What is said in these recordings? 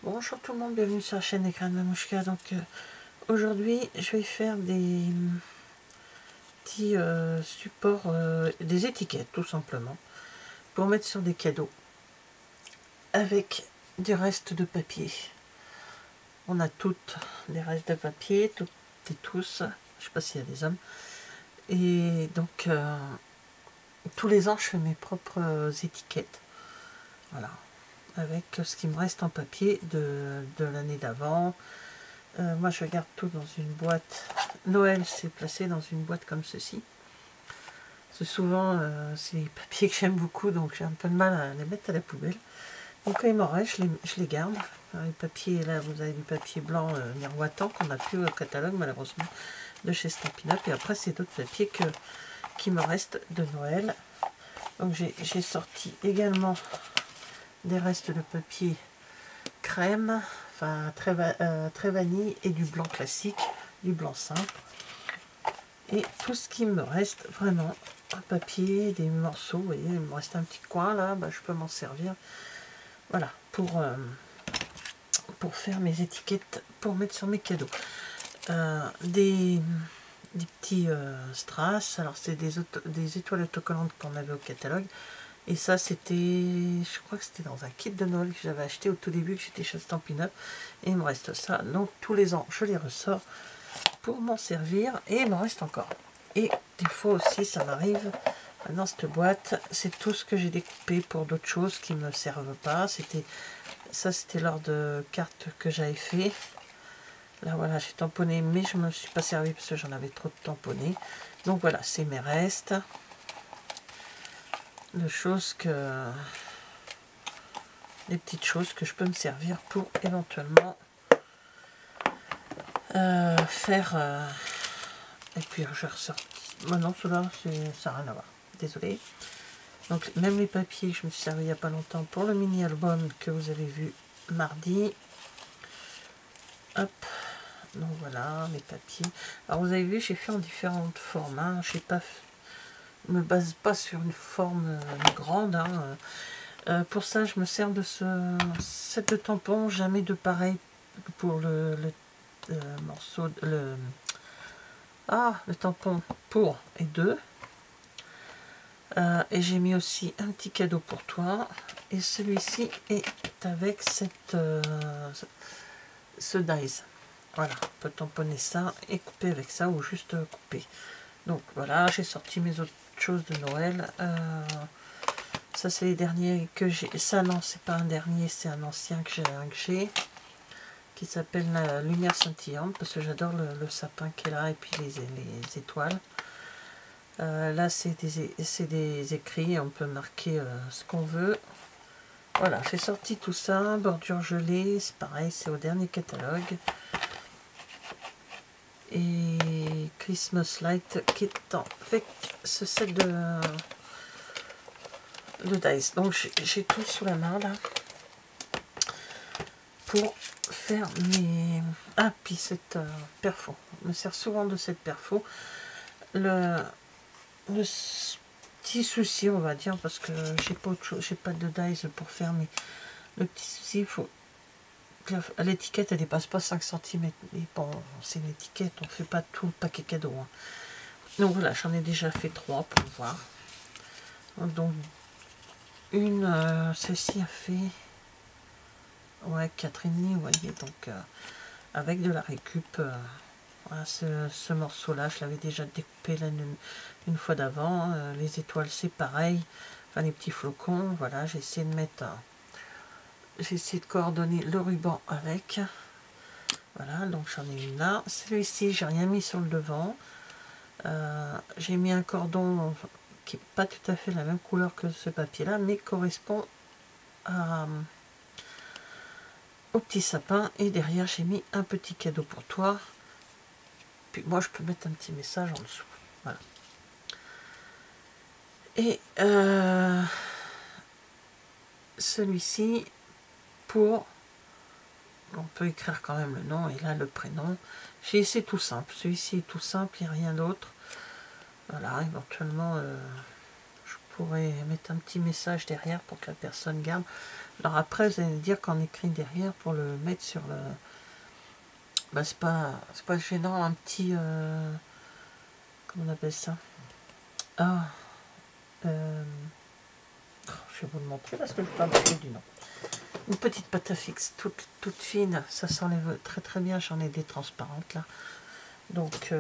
Bonjour tout le monde, bienvenue sur la chaîne Écran de Mamouchka. Donc aujourd'hui je vais faire des petits supports, des étiquettes tout simplement, pour mettre sur des cadeaux avec du reste de papier. On a toutes des restes de papier, toutes et tous, je sais pas s'il y a des hommes. Et donc tous les ans je fais mes propres étiquettes, voilà, avec ce qui me reste en papier de l'année d'avant. Moi je garde tout dans une boîte. Noël c'est placé dans une boîte comme ceci. C'est souvent c'est des papiers que j'aime beaucoup, donc j'ai un peu de mal à les mettre à la poubelle. Donc quand il m'en reste, je les garde. Les papiers, là vous avez du papier blanc miroitant qu'on n'a plus au catalogue malheureusement de chez Stampin' Up. Et après c'est d'autres papiers qui me restent de Noël. Donc j'ai sorti également des restes de papier crème, enfin très vanille, et du blanc classique, du blanc simple. Et tout ce qui me reste vraiment, un papier, des morceaux, vous voyez, il me reste un petit coin là, bah, je peux m'en servir. Voilà, pour faire mes étiquettes, pour mettre sur mes cadeaux. Des petits strass, alors c'est des étoiles autocollantes qu'on avait au catalogue. Et ça c'était, je crois que c'était dans un kit de Noël que j'avais acheté au tout début, que j'étais chez Stampin' Up. Et il me reste ça, donc tous les ans je les ressors pour m'en servir, et il m'en reste encore. Et des fois aussi ça m'arrive, dans cette boîte, c'est tout ce que j'ai découpé pour d'autres choses qui ne me servent pas. C'était lors de cartes que j'avais fait. Là voilà, j'ai tamponné, mais je ne me suis pas servi parce que j'en avais trop de tamponné. Donc voilà, c'est mes restes de choses des petites choses que je peux me servir pour éventuellement faire. Et puis je ressors. Bon, non, cela ça n'a rien à voir. Désolée. Donc même les papiers, je me suis servi il n'y a pas longtemps pour le mini album que vous avez vu mardi. Hop. Donc voilà mes papiers. Alors vous avez vu, j'ai fait en différentes formes. Hein. Je me base pas sur une forme grande. Hein. Pour ça, je me sers de ce set de tampons. Jamais de pareil pour le morceau, le tampon pour et deux. Et j'ai mis aussi un petit cadeau pour toi. Et celui-ci est avec ce dies. Voilà, on peut tamponner ça et couper avec ça, ou juste couper. Donc voilà, j'ai sorti mes autres choses de Noël. Ça c'est les derniers que j'ai. Ça non, c'est pas un dernier, c'est un ancien que j'ai, qui s'appelle la lumière scintillante, parce que j'adore le sapin qui est là, et puis les étoiles. Là c'est des écrits, on peut marquer ce qu'on veut. Voilà, j'ai sorti tout ça. Bordure gelée, c'est pareil, c'est au dernier catalogue. Et Christmas Light qui est avec ce set de dice. Donc j'ai tout sous la main là pour faire mes... Ah, puis cette perfo. Je me sers souvent de cette perfo. Le petit souci, on va dire, parce que j'ai pas autre chose, j'ai pas de dice pour faire, mais le petit souci, il faut que l'étiquette elle dépasse pas 5 cm. Et bon, c'est une étiquette, on fait pas tout le paquet cadeau. Hein. Donc voilà, j'en ai déjà fait 3 pour voir. Donc celle-ci a fait 4,5, vous voyez, donc avec de la récup. Voilà, ce morceau là je l'avais déjà découpé une fois d'avant. Les étoiles c'est pareil, enfin les petits flocons. Voilà, j'ai essayé de mettre j'ai essayé de coordonner le ruban avec. Voilà, donc j'en ai une là. Celui-ci j'ai rien mis sur le devant. J'ai mis un cordon qui n'est pas tout à fait la même couleur que ce papier là, mais correspond au petit sapin. Et derrière j'ai mis un petit cadeau pour toi. Puis moi je peux mettre un petit message en dessous. Voilà. Et celui-ci, on peut écrire quand même le nom et là le prénom. J'ai essayé tout simple. Celui-ci est tout simple, il n'y a rien d'autre. Voilà, éventuellement, je pourrez mettre un petit message derrière pour que la personne garde. Alors après, vous allez me dire qu'on écrit derrière pour le mettre sur le... Bah, c'est pas gênant, un petit... comment on appelle ça? Ah, je vais vous le montrer parce que je ne peux pas me rappeler du nom. Une petite pâte à fixe, toute fine, ça s'enlève très très bien. J'en ai des transparentes là. Donc,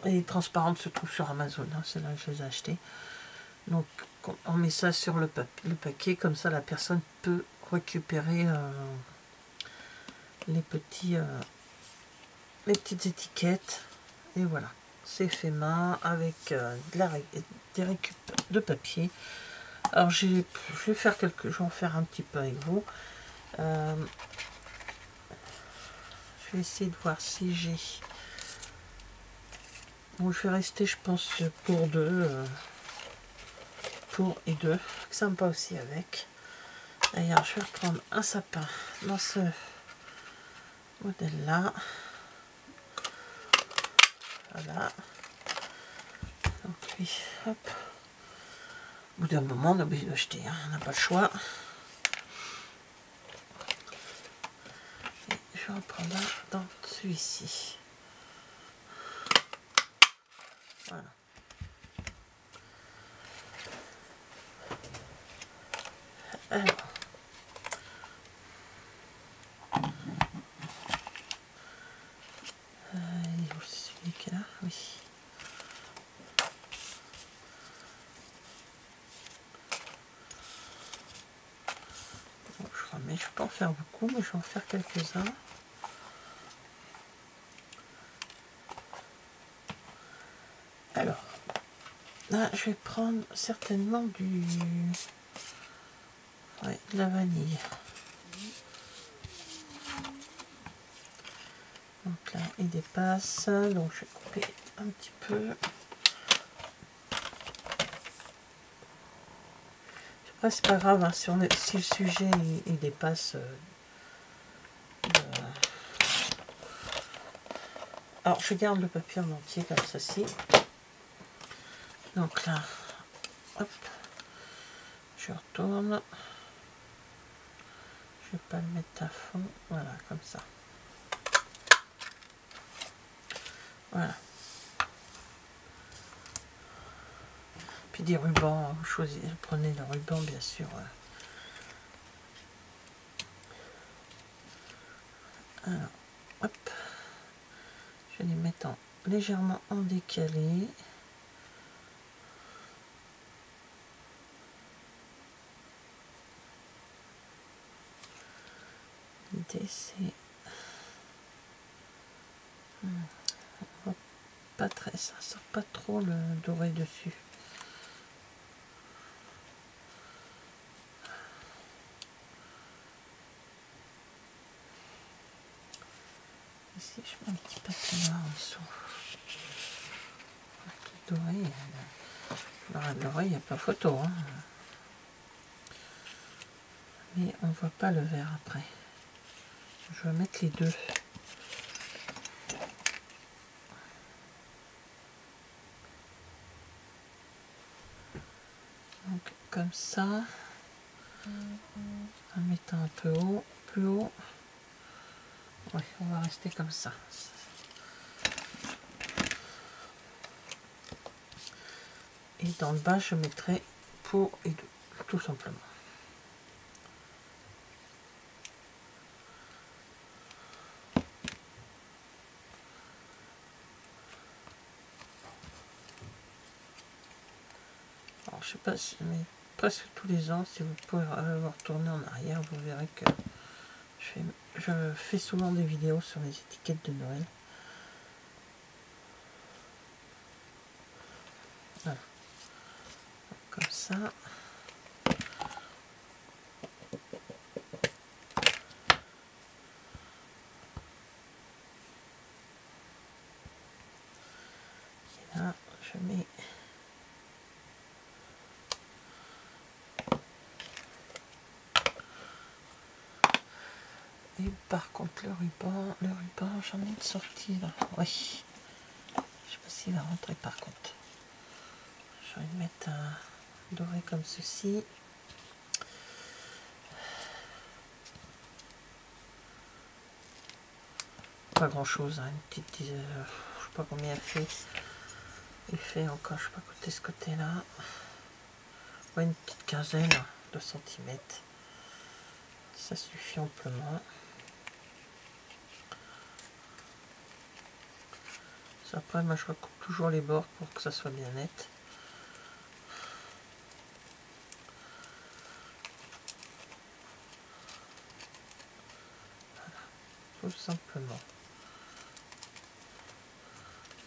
et les transparentes se trouvent sur Amazon, hein, c'est là que je les ai achetées. Donc, on met ça sur le paquet, comme ça la personne peut récupérer les petites étiquettes. Et voilà, c'est fait main avec des récup de papier. Alors je vais en faire un petit peu avec vous. Je vais essayer de voir si j'ai... Bon, je vais rester, je pense, pour deux. Pour et deux. Sympa aussi avec. D'ailleurs, je vais reprendre un sapin dans ce modèle-là. Voilà. Donc lui, hop. Au bout d'un moment, on est obligé d'acheter, hein, on n'a pas le choix. Et je vais en prendre un dans celui-ci. Voilà. Alors. Il est où celui qui est là? Oui. Mais je ne peux pas en faire beaucoup, mais je vais en faire quelques-uns. Alors, là, je vais prendre certainement de la vanille. Donc là, il dépasse, donc je vais couper un petit peu. Après, c'est pas grave, hein, si le sujet il dépasse. Alors, je garde le papier en entier comme ceci. Donc là, hop, je retourne. Je vais pas le mettre à fond, voilà, comme ça. Voilà. Puis des rubans, vous choisissez, prenez le ruban bien sûr. Alors, hop, je vais les mettre légèrement en décalé. L'idée c'est pas très, ça sort pas trop le doré dessus. Ici je mets un petit papier noir en dessous. Le doré, le doré il n'y a pas photo, hein. Mais on voit pas le vert après. Je vais mettre les deux. Donc comme ça, en mettant un peu haut, plus haut. Ouais, on va rester comme ça. Et dans le bas, je mettrai pour et deux, tout simplement. Alors, je sais pas si, mais presque tous les ans, si vous pouvez retourner en arrière, vous verrez que je fais souvent des vidéos sur les étiquettes de Noël. Voilà. Comme ça. Et là, je mets et par contre le ruban j'en ai une sortie là. Oui. Je sais pas s'il va rentrer par contre. Je vais mettre un doré comme ceci. Pas grand chose, hein, une petite, je sais pas combien elle fait. Il fait encore, je sais pas côté ce côté-là. Ouais, une petite quinzaine de centimètres. Ça suffit amplement. Après, moi je recoupe toujours les bords pour que ça soit bien net. Voilà, tout simplement.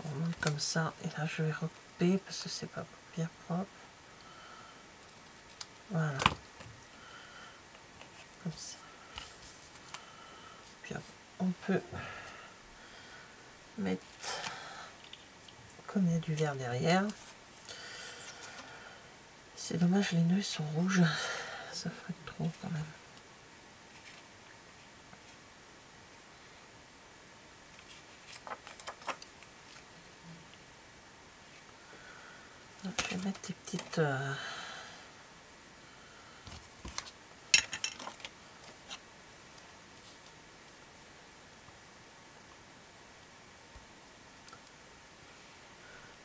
On monte comme ça, et là je vais recouper parce que c'est pas bien propre. Voilà. Comme ça. Puis on peut mettre, comme il y a du vert derrière, c'est dommage, les nœuds sont rouges, ça ferait trop quand même. Donc, je vais mettre des petites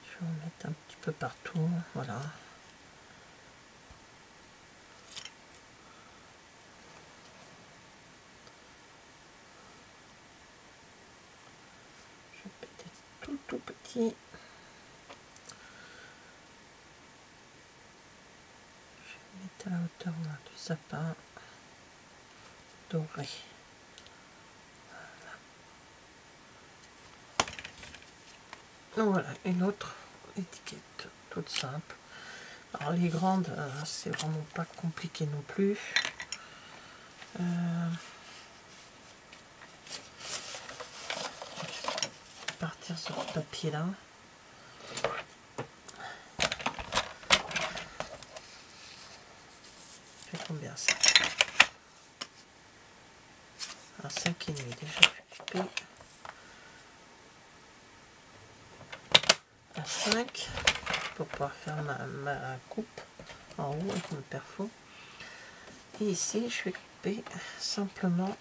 je vais en mettre un petit peu partout, voilà. Je vais mettre tout petit. Je vais mettre à la hauteur là, du sapin doré. Donc voilà, une autre étiquette toute simple. Alors les grandes, c'est vraiment pas compliqué non plus. Je vais partir sur ce papier là. Je fais combien ça? Un 5,5 déjà coupé. À 5 pour pouvoir faire ma coupe en haut avec mon perfo. Et ici, je vais couper simplement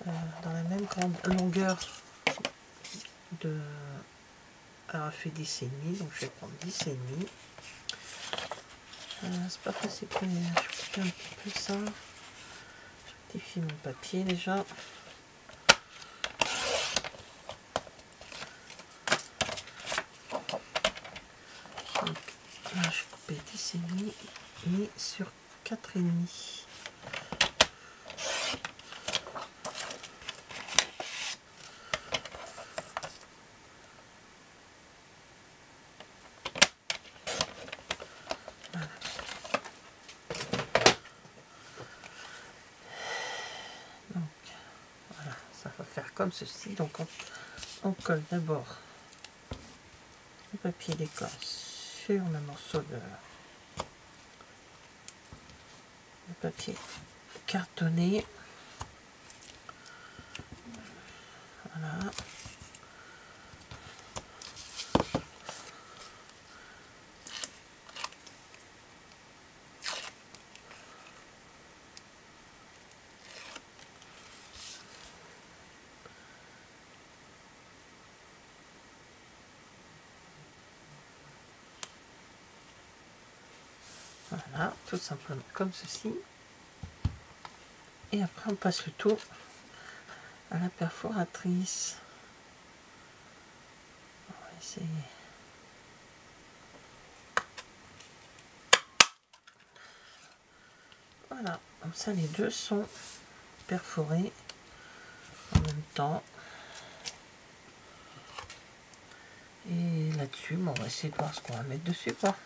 dans la même grande longueur de... Alors, elle fait 10,5, donc je vais prendre 10,5. C'est pas facile, je vais couper un petit peu ça. Je rectifie mon papier déjà. Donc, là, je vais couper 10,5 mis sur 4,5. Comme ceci, donc on colle d'abord le papier d'écorce sur le morceau de papier cartonné. Voilà. Voilà, tout simplement comme ceci. Et après on passe le tour à la perforatrice. On va essayer. Voilà, comme ça les deux sont perforés en même temps. Et là-dessus, bon, on va essayer de voir ce qu'on va mettre dessus, quoi.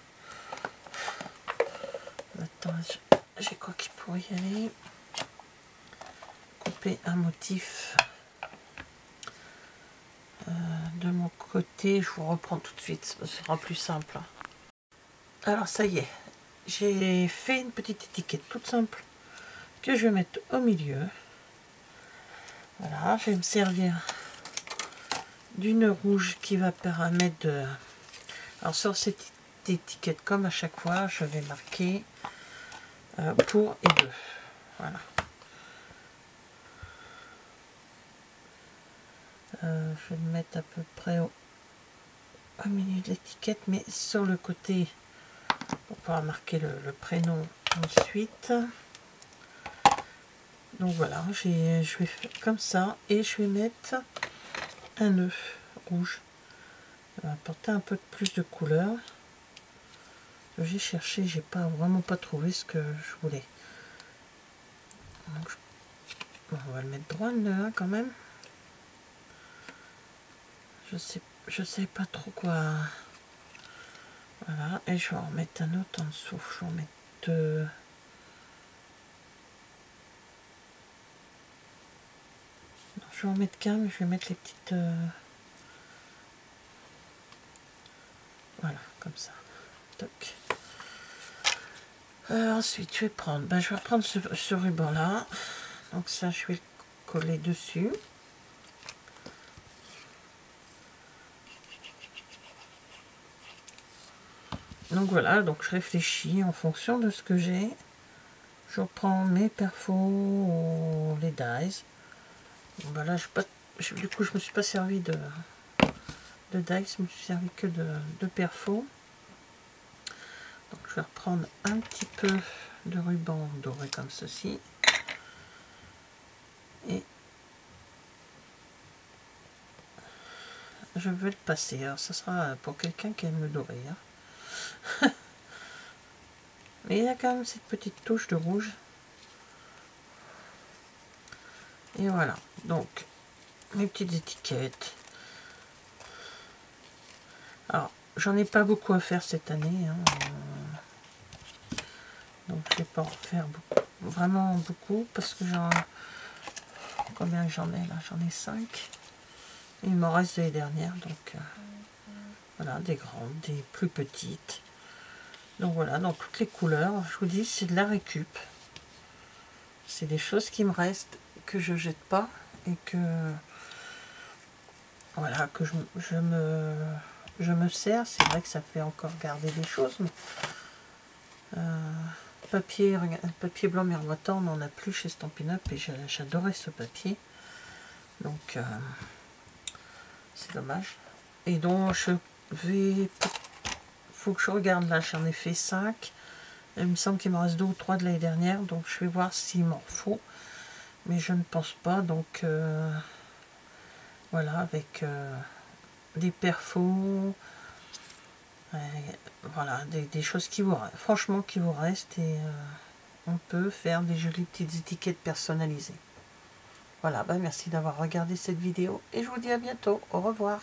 Attends, j'ai quoi qui pourrait y aller. Couper un motif de mon côté. Je vous reprends tout de suite, ce sera plus simple. Alors ça y est, j'ai fait une petite étiquette toute simple que je vais mettre au milieu. Voilà, je vais me servir du nœud rouge qui va permettre Alors sur cette étiquette, comme à chaque fois, je vais marquer pour et deux. Voilà. Je vais le mettre à peu près au milieu de l'étiquette, mais sur le côté pour pouvoir marquer le prénom ensuite. Donc voilà, je vais faire comme ça et je vais mettre un nœud rouge. Ça va apporter un peu plus de couleur. J'ai cherché, j'ai vraiment pas trouvé ce que je voulais. Donc, bon, on va le mettre droit le nœud hein, quand même. Je sais pas trop quoi. Voilà, et je vais en mettre un autre en dessous. Je vais en mettre deux. Non, je vais en mettre qu'un, mais je vais mettre les petites. Voilà, comme ça. Toc. Ensuite, je vais prendre. Je vais reprendre ce ruban là. Donc ça, je vais le coller dessus. Donc voilà, donc je réfléchis en fonction de ce que j'ai. Je reprends mes perfos ou les dies. Bon, là, du coup, je me suis pas servi de dies, je me suis servi que de perfos. Donc je vais reprendre un petit peu de ruban doré comme ceci. Et je vais le passer. Alors ça sera pour quelqu'un qui aime le doré. Hein. Mais il y a quand même cette petite touche de rouge. Et voilà. Donc, mes petites étiquettes. Alors, j'en ai pas beaucoup à faire cette année. Hein. Donc, je vais pas en faire beaucoup. Vraiment beaucoup. Parce que combien j'en ai là? J'en ai 5. Il m'en reste les dernières. Donc, voilà. Des grandes, des plus petites. Donc voilà, dans toutes les couleurs, je vous dis, c'est de la récup. C'est des choses qui me restent, que je jette pas, et que, voilà, que je me sers. C'est vrai que ça fait encore garder des choses, mais papier blanc miroitant, on n'en a plus chez Stampin' Up, et j'adorais ce papier. Donc, c'est dommage. Et donc, faut que je regarde là, j'en ai fait 5. Il me semble qu'il me reste 2 ou 3 de l'année dernière, donc je vais voir s'il m'en faut. Mais je ne pense pas, donc voilà, avec des perfos, voilà, des choses qui vous restent, franchement qui vous restent, et on peut faire des jolies petites étiquettes personnalisées. Voilà, merci d'avoir regardé cette vidéo, et je vous dis à bientôt, au revoir.